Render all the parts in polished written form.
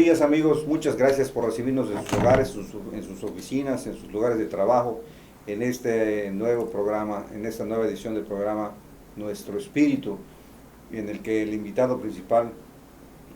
días, amigos, muchas gracias por recibirnos en sus hogares, en sus oficinas, en sus lugares de trabajo, en este nuevo programa, en esta nueva edición del programa Nuestro Espíritu, en el que el invitado principal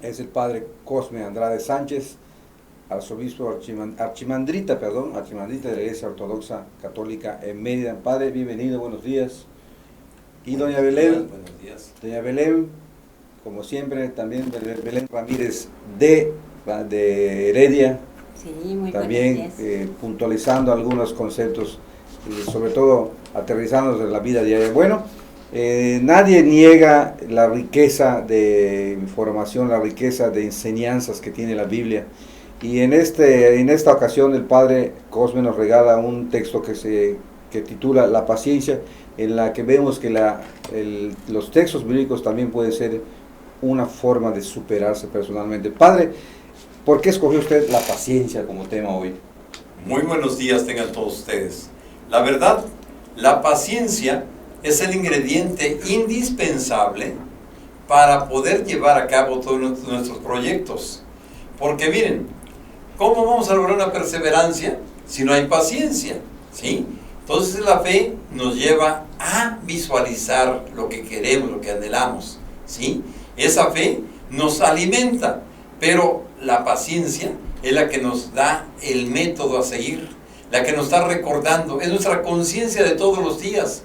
es el padre Cosme Andrade Sánchez, arzobispo archimandrita de la Iglesia Ortodoxa Católica en Mérida. Padre, bienvenido, buenos días. Y doña Belén, buenos días. Doña Belén, como siempre, también Belén Ramírez de Heredia, sí, muy también puntualizando algunos conceptos y sobre todo aterrizándonos en la vida diaria. Bueno, nadie niega la riqueza de información, la riqueza de enseñanzas que tiene la Biblia. Y en esta ocasión el Padre Cosme nos regala un texto que titula La paciencia, en la que vemos que los textos bíblicos también pueden ser una forma de superarse personalmente. Padre, ¿por qué escogió usted la paciencia como tema hoy? Muy buenos días tengan todos ustedes. La verdad, la paciencia es el ingrediente indispensable para poder llevar a cabo todos nuestros proyectos. Porque miren, ¿cómo vamos a lograr una perseverancia si no hay paciencia? ¿Sí? Entonces la fe nos lleva a visualizar lo que queremos, lo que anhelamos. ¿Sí? Esa fe nos alimenta, pero la paciencia es la que nos da el método a seguir, la que nos está recordando, es nuestra conciencia de todos los días.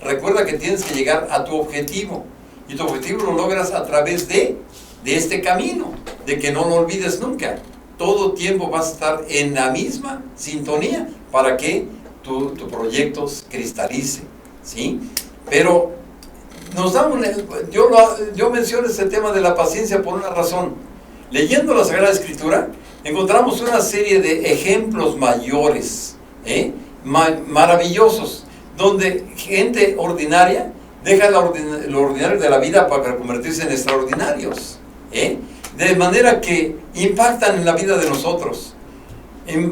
Recuerda que tienes que llegar a tu objetivo, y tu objetivo lo logras a través de este camino, de que no lo olvides nunca. Todo tiempo vas a estar en la misma sintonía para que tu proyecto cristalice, ¿sí? Pero yo menciono este tema de la paciencia por una razón. Leyendo la Sagrada Escritura, encontramos una serie de ejemplos mayores, maravillosos, donde gente ordinaria deja lo ordinario de la vida para convertirse en extraordinarios, de manera que impactan en la vida de nosotros.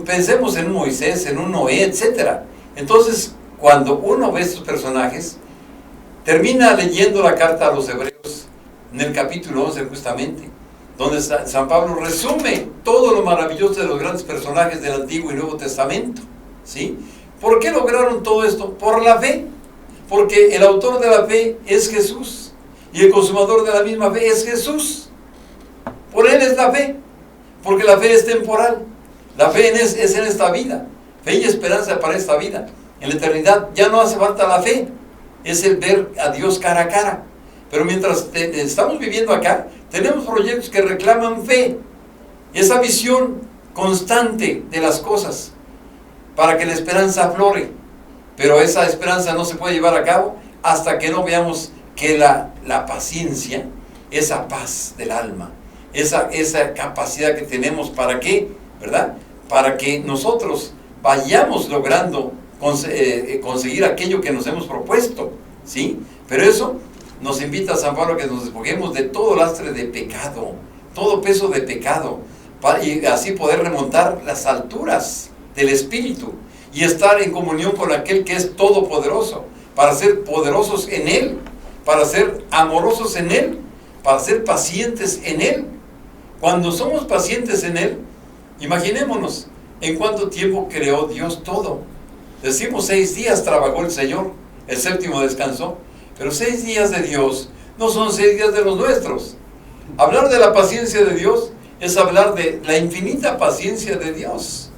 Pensemos en un Moisés, en un Noé, etc. Entonces, cuando uno ve estos personajes, termina leyendo la carta a los Hebreos, en el capítulo 11 justamente, donde San Pablo resume todo lo maravilloso de los grandes personajes del Antiguo y Nuevo Testamento, ¿sí? ¿Por qué lograron todo esto? Por la fe, porque el autor de la fe es Jesús, y el consumador de la misma fe es Jesús. Por Él es la fe, porque la fe es temporal, la fe es en esta vida, fe y esperanza para esta vida. En la eternidad ya no hace falta la fe, es el ver a Dios cara a cara. Pero mientras estamos viviendo acá, tenemos proyectos que reclaman fe, esa visión constante de las cosas, para que la esperanza aflore. Pero esa esperanza no se puede llevar a cabo hasta que no veamos que la paciencia, esa paz del alma, esa capacidad que tenemos, ¿para qué? ¿Verdad? Para que nosotros vayamos logrando conseguir aquello que nos hemos propuesto, ¿sí? Pero eso nos invita a San Pablo a que nos despojemos de todo lastre de pecado, todo peso de pecado, y así poder remontar las alturas del Espíritu y estar en comunión con aquel que es todopoderoso, para ser poderosos en Él, para ser amorosos en Él, para ser pacientes en Él. Cuando somos pacientes en Él, imaginémonos en cuánto tiempo creó Dios todo. Decimos 6 días trabajó el Señor, el 7º descansó, pero 6 días de Dios no son 6 días de los nuestros. Hablar de la paciencia de Dios es hablar de la infinita paciencia de Dios.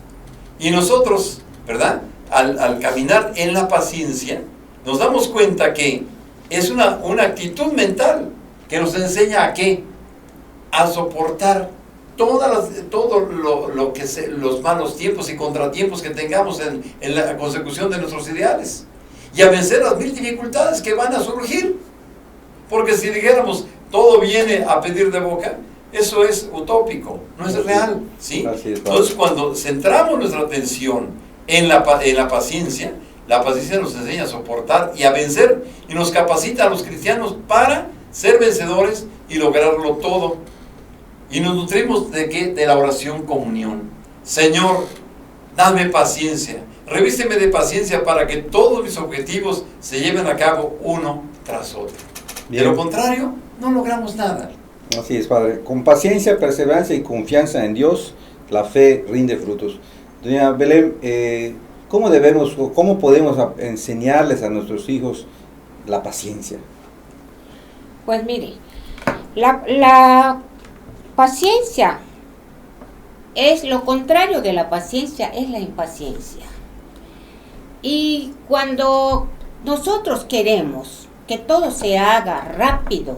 Y nosotros, ¿verdad? Al caminar en la paciencia, nos damos cuenta que es una actitud mental que nos enseña a ¿qué? A soportar los malos tiempos y contratiempos que tengamos en la consecución de nuestros ideales, y a vencer las 1000 dificultades que van a surgir. Porque si dijéramos todo viene a pedir de boca, eso es utópico, no es real, ¿sí? Entonces, cuando centramos nuestra atención en la paciencia, la paciencia nos enseña a soportar y a vencer, y nos capacita a los cristianos para ser vencedores y lograrlo todo. Y nos nutrimos ¿de qué? De la oración comunión. Señor, dame paciencia, revísteme de paciencia para que todos mis objetivos se lleven a cabo uno tras otro. Bien. De lo contrario, no logramos nada. Así es, Padre. Con paciencia, perseverancia y confianza en Dios, la fe rinde frutos. Doña Belén, ¿cómo debemos o cómo podemos enseñarles a nuestros hijos la paciencia? Pues mire, la paciencia es lo contrario de la paciencia, es la impaciencia. Y cuando nosotros queremos que todo se haga rápido,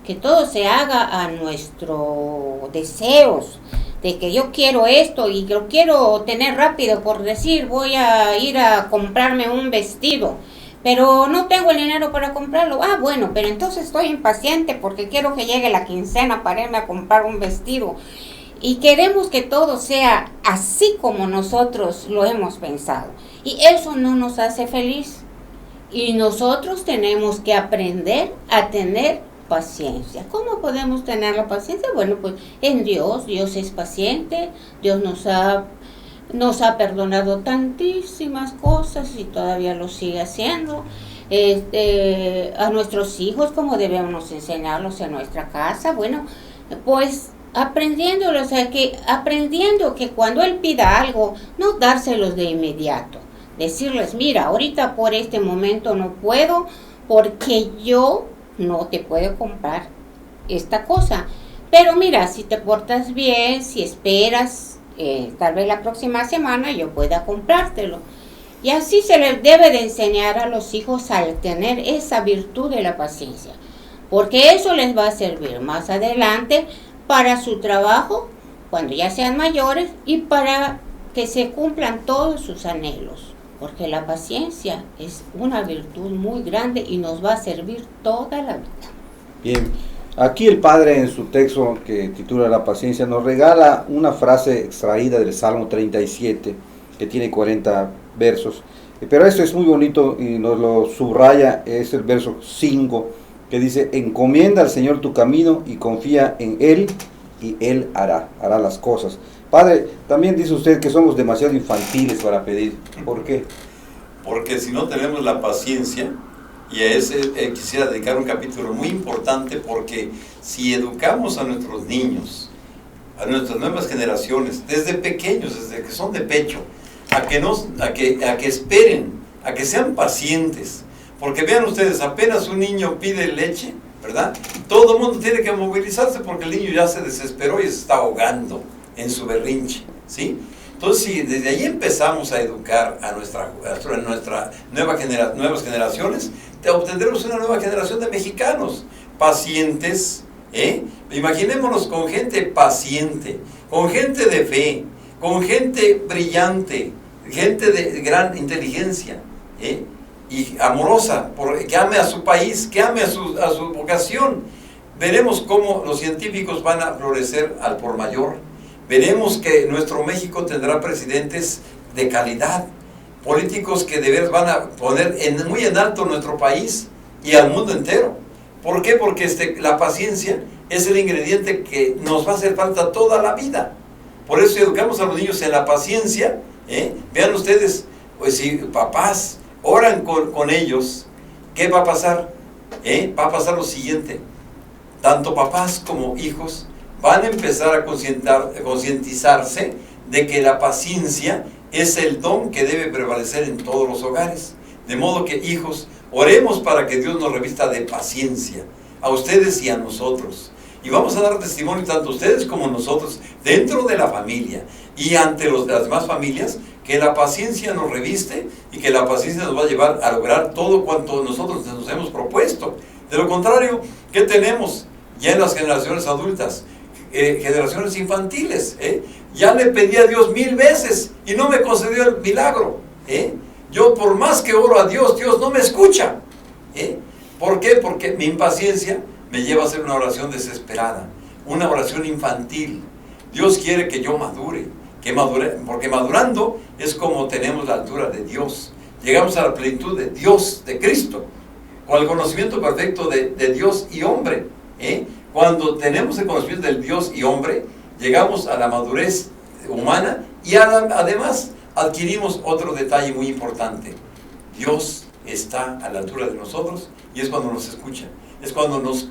que todo se haga a nuestros deseos, de que yo quiero esto y lo quiero tener rápido, por decir, voy a ir a comprarme un vestido, pero no tengo el dinero para comprarlo. Ah, bueno, pero entonces estoy impaciente porque quiero que llegue la quincena para irme a comprar un vestido. Y queremos que todo sea así como nosotros lo hemos pensado. Y eso no nos hace feliz. Y nosotros tenemos que aprender a tener paciencia. ¿Cómo podemos tener la paciencia? Bueno, pues en Dios. Dios es paciente. Dios nos ha perdonado tantísimas cosas y todavía lo sigue haciendo. A nuestros hijos, como debemos enseñarlos en nuestra casa. Bueno, pues aprendiendo que cuando Él pida algo, no dárselos de inmediato. Decirles, mira, ahorita por este momento no puedo, porque yo no te puedo comprar esta cosa. Pero mira, si te portas bien, si esperas, tal vez la próxima semana yo pueda comprártelo. Y así se les debe de enseñar a los hijos a tener esa virtud de la paciencia. Porque eso les va a servir más adelante para su trabajo, cuando ya sean mayores, y para que se cumplan todos sus anhelos. Porque la paciencia es una virtud muy grande y nos va a servir toda la vida. Bien, aquí el Padre en su texto que titula La paciencia nos regala una frase extraída del Salmo 37, que tiene 40 versos. Pero esto es muy bonito y nos lo subraya, es el verso 5, que dice, encomienda al Señor tu camino y confía en Él, y Él hará las cosas. Padre, también dice usted que somos demasiado infantiles para pedir. ¿Por qué? Porque si no tenemos la paciencia, y a ese quisiera dedicar un capítulo muy importante, porque si educamos a nuestros niños, a nuestras nuevas generaciones, desde pequeños, desde que son de pecho, a que esperen, a que sean pacientes, porque vean ustedes, apenas un niño pide leche, ¿verdad? Todo el mundo tiene que movilizarse porque el niño ya se desesperó y se está ahogando en su berrinche, ¿sí? Entonces, si desde ahí empezamos a educar a nuestra nuevas generaciones, obtendremos una nueva generación de mexicanos pacientes, Imaginémonos con gente paciente, con gente de fe, con gente brillante, gente de gran inteligencia, y amorosa, que ame a su país, que ame a su vocación. Veremos cómo los científicos van a florecer al por mayor. Veremos que nuestro México tendrá presidentes de calidad, políticos que de veras van a poner muy en alto nuestro país y al mundo entero. ¿Por qué? Porque la paciencia es el ingrediente que nos va a hacer falta toda la vida. Por eso educamos a los niños en la paciencia. Vean ustedes, pues si papás oran con ellos, ¿qué va a pasar? Va a pasar lo siguiente: tanto papás como hijos van a empezar a concientizarse de que la paciencia es el don que debe prevalecer en todos los hogares. De modo que, hijos, oremos para que Dios nos revista de paciencia, a ustedes y a nosotros. Y vamos a dar testimonio tanto ustedes como nosotros, dentro de la familia y ante las demás familias, que la paciencia nos reviste y que la paciencia nos va a llevar a lograr todo cuanto nosotros nos hemos propuesto. De lo contrario, ¿qué tenemos ya en las generaciones adultas? Generaciones infantiles. Ya le pedí a Dios 1000 veces y no me concedió el milagro. Yo por más que oro a Dios, Dios no me escucha. ¿Por qué? Porque mi impaciencia me lleva a hacer una oración desesperada, una oración infantil. Dios quiere que yo madure, porque madurando es como tenemos la altura de Dios. Llegamos a la plenitud de Dios, de Cristo, con el conocimiento perfecto de Dios y hombre. Cuando tenemos el conocimiento del Dios y hombre, llegamos a la madurez humana y además adquirimos otro detalle muy importante: Dios está a la altura de nosotros y es cuando nos escucha. es cuando nos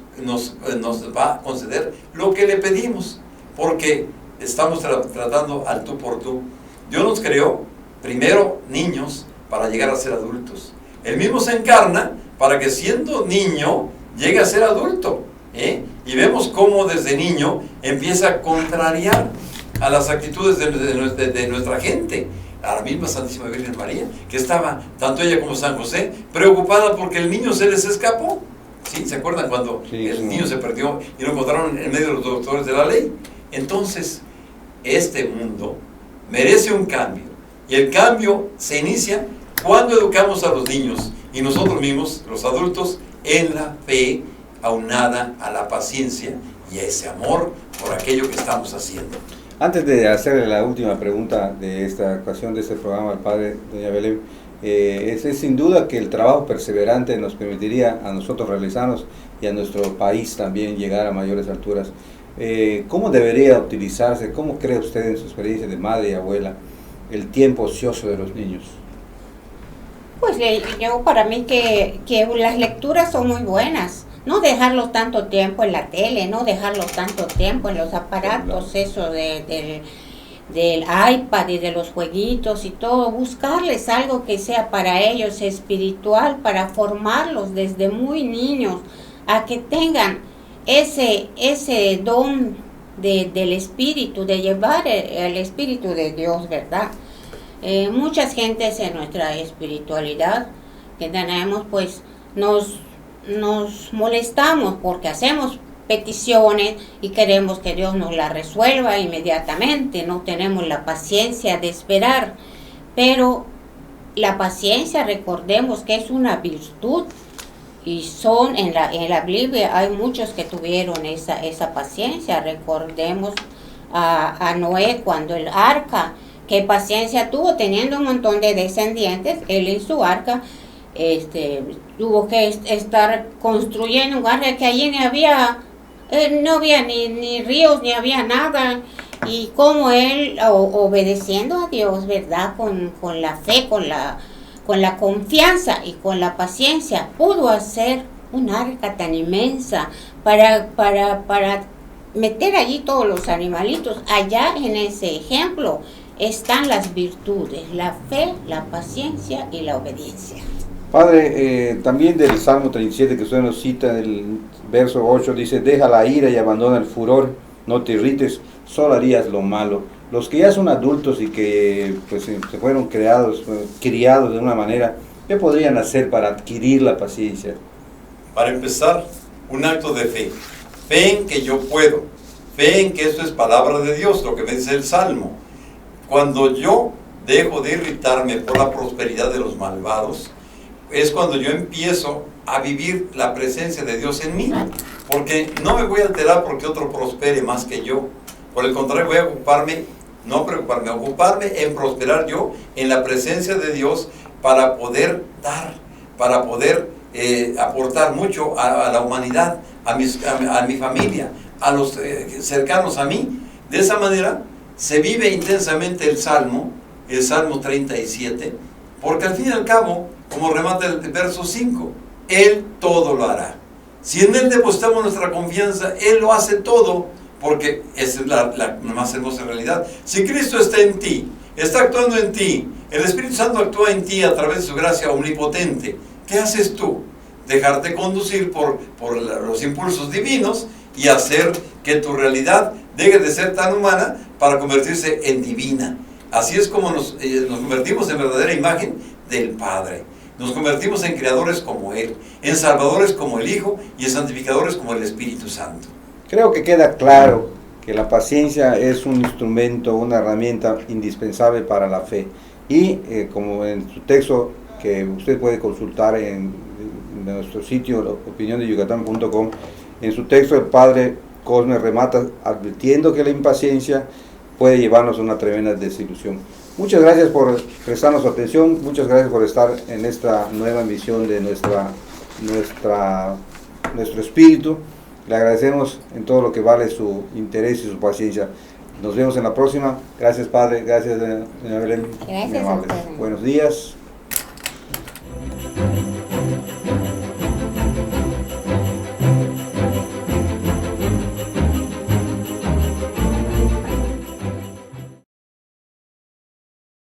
va a conceder lo que le pedimos, porque estamos tratando al tú por tú. Dios nos creó primero niños para llegar a ser adultos. Él mismo se encarna para que siendo niño llegue a ser adulto, y vemos cómo desde niño empieza a contrariar a las actitudes de nuestra gente. A la misma Santísima Virgen María, que estaba, tanto ella como San José, preocupada porque el niño se les escapó. ¿Sí? ¿Se acuerdan cuando el niño se perdió y lo encontraron en medio de los doctores de la ley? Entonces, este mundo merece un cambio, y el cambio se inicia cuando educamos a los niños y nosotros mismos, los adultos, en la fe aunada a la paciencia y a ese amor por aquello que estamos haciendo. Antes de hacerle la última pregunta de esta ocasión, de este programa al Padre, doña Belén, es sin duda que el trabajo perseverante nos permitiría a nosotros realizarnos y a nuestro país también llegar a mayores alturas. ¿Cómo debería utilizarse, cómo cree usted en su experiencia de madre y abuela, el tiempo ocioso de los niños? Pues yo para mí que las lecturas son muy buenas. No dejarlos tanto tiempo en la tele, no dejarlos tanto tiempo en los aparatos, eso del iPad y de los jueguitos y todo. Buscarles algo que sea para ellos espiritual, para formarlos desde muy niños, a que tengan ese don del espíritu, de llevar el espíritu de Dios, ¿verdad? Muchas gentes en nuestra espiritualidad que tenemos, pues nos molestamos porque hacemos peticiones y queremos que Dios nos la resuelva inmediatamente. No tenemos la paciencia de esperar, pero la paciencia, recordemos que es una virtud, y en la Biblia hay muchos que tuvieron esa paciencia. Recordemos a Noé, cuando el arca, qué paciencia tuvo teniendo un montón de descendientes. Él en su arca tuvo que estar construyendo un arca que allí no había ni ríos, ni había nada, y como él, obedeciendo a Dios, ¿verdad? Con la fe, con la confianza y con la paciencia, pudo hacer un arca tan inmensa para meter allí todos los animalitos. Allá en ese ejemplo están las virtudes, la fe, la paciencia y la obediencia. Padre, también del Salmo 37 que usted nos cita, el verso 8, dice: deja la ira y abandona el furor, no te irrites, solo harías lo malo. Los que ya son adultos y que pues se fueron criados de una manera, ¿qué podrían hacer para adquirir la paciencia? Para empezar, un acto de fe. Fe en que yo puedo. Fe en que esto es palabra de Dios, lo que me dice el Salmo. Cuando yo dejo de irritarme por la prosperidad de los malvados, es cuando yo empiezo a vivir la presencia de Dios en mí, porque no me voy a alterar porque otro prospere más que yo. Por el contrario, voy a ocuparme en prosperar yo en la presencia de Dios, para poder dar, para poder aportar mucho a la humanidad, a mi familia, a los cercanos a mí. De esa manera se vive intensamente el Salmo 37, porque al fin y al cabo, como remata el verso 5, Él todo lo hará. Si en Él depositamos nuestra confianza, Él lo hace todo, porque esa es la más hermosa realidad. Si Cristo está en ti, está actuando en ti, el Espíritu Santo actúa en ti a través de su gracia omnipotente, ¿qué haces tú? Dejarte conducir por los impulsos divinos y hacer que tu realidad deje de ser tan humana para convertirse en divina. Así es como nos convertimos en verdadera imagen del Padre. Nos convertimos en creadores como Él, en salvadores como el Hijo y en santificadores como el Espíritu Santo. Creo que queda claro que la paciencia es un instrumento, una herramienta indispensable para la fe. Y como en su texto, que usted puede consultar en nuestro sitio opiniondeyucatán.com, en su texto el Padre Cosme remata advirtiendo que la impaciencia puede llevarnos a una tremenda desilusión. Muchas gracias por prestarnos su atención, muchas gracias por estar en esta nueva emisión de nuestro espíritu. Le agradecemos en todo lo que vale su interés y su paciencia. Nos vemos en la próxima. Gracias, Padre. Gracias, doña Belén. Gracias a ustedes. Buenos días.